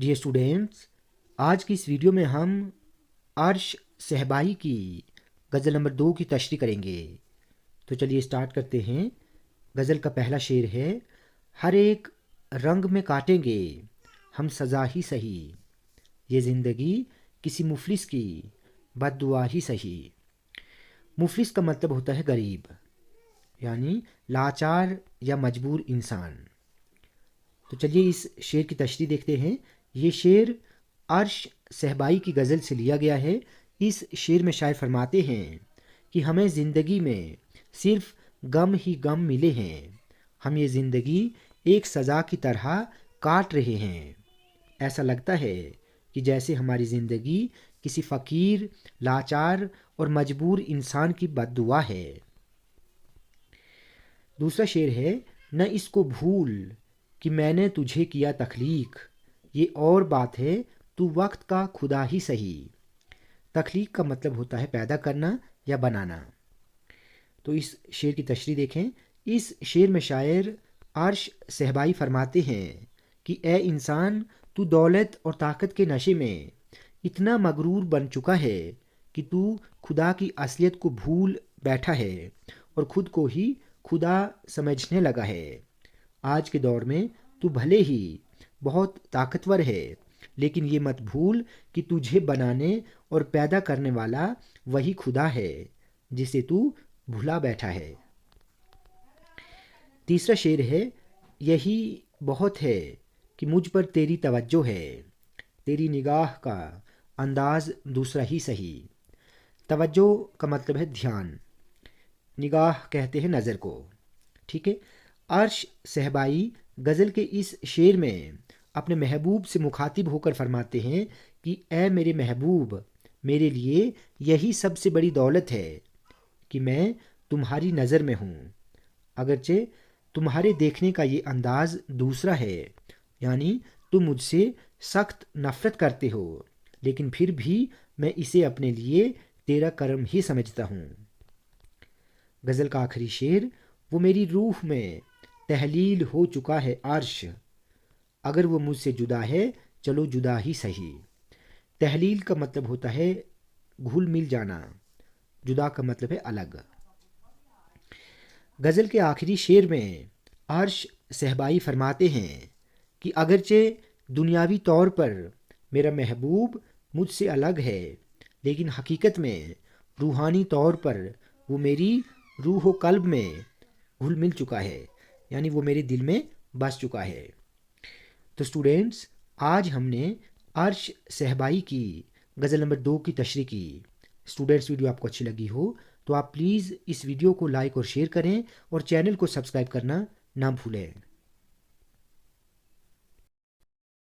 Dear students, آج کی اس video میں ہم عرش صہبائی کی غزل نمبر 2 کی تشریح کریں گے۔ تو چلیے اسٹارٹ کرتے ہیں۔ غزل کا پہلا شعر ہے: ہر ایک رنگ میں کاٹیں گے ہم سزا ہی سہی، یہ زندگی کسی مفلس کی بد دعا ہی سہی۔ مفلس کا مطلب ہوتا ہے غریب، یعنی لاچار یا مجبور انسان۔ تو چلیے اس شعر کی تشریح دیکھتے ہیں۔ یہ شعر عرش صہبائی کی غزل سے لیا گیا ہے۔ اس شعر میں شاعر فرماتے ہیں کہ ہمیں زندگی میں صرف غم ہی غم ملے ہیں، ہم یہ زندگی ایک سزا کی طرح کاٹ رہے ہیں۔ ایسا لگتا ہے کہ جیسے ہماری زندگی کسی فقیر، لاچار اور مجبور انسان کی بد دعا ہے۔ دوسرا شعر ہے: نہ اس کو بھول کہ میں نے تجھے کیا تخلیق، یہ اور بات ہے تو وقت کا خدا ہی سہی۔ تخلیق کا مطلب ہوتا ہے پیدا کرنا یا بنانا۔ تو اس شعر کی تشریح دیکھیں۔ اس شعر میں شاعر عرش صہبائی فرماتے ہیں کہ اے انسان، تو دولت اور طاقت کے نشے میں اتنا مغرور بن چکا ہے کہ تو خدا کی اصلیت کو بھول بیٹھا ہے اور خود کو ہی خدا سمجھنے لگا ہے۔ آج کے دور میں تو بھلے ہی بہت طاقتور ہے، لیکن یہ مت بھول کہ تجھے بنانے اور پیدا کرنے والا وہی خدا ہے جسے تو بھلا بیٹھا ہے۔ تیسرا شعر ہے: یہی بہت ہے کہ مجھ پر تیری توجہ ہے، تیری نگاہ کا انداز دوسرا ہی سہی۔ توجہ کا مطلب ہے دھیان، نگاہ کہتے ہیں نظر کو، ٹھیک ہے۔ عرش صہبائی غزل کے اس شعر میں اپنے محبوب سے مخاطب ہو کر فرماتے ہیں کہ اے میرے محبوب، میرے لیے یہی سب سے بڑی دولت ہے کہ میں تمہاری نظر میں ہوں۔ اگرچہ تمہارے دیکھنے کا یہ انداز دوسرا ہے، یعنی تم مجھ سے سخت نفرت کرتے ہو، لیکن پھر بھی میں اسے اپنے لیے تیرا کرم ہی سمجھتا ہوں۔ غزل کا آخری شعر: وہ میری روح میں تحلیل ہو چکا ہے عرش، اگر وہ مجھ سے جدا ہے چلو جدا ہی سہی۔ تحلیل کا مطلب ہوتا ہے گھل مل جانا، جدا کا مطلب ہے الگ۔ غزل کے آخری شعر میں عرش صہبائی فرماتے ہیں کہ اگرچہ دنیاوی طور پر میرا محبوب مجھ سے الگ ہے، لیکن حقیقت میں روحانی طور پر وہ میری روح و قلب میں گھل مل چکا ہے، یعنی وہ میرے دل میں بس چکا ہے۔ تو اسٹوڈینٹس، آج ہم نے عرش صہبائی کی غزل نمبر 2 کی تشریح کی۔ اسٹوڈینٹس، ویڈیو آپ کو اچھی لگی ہو تو آپ پلیز اس ویڈیو کو لائک اور شیئر کریں اور چینل کو سبسکرائب کرنا نہ بھولیں۔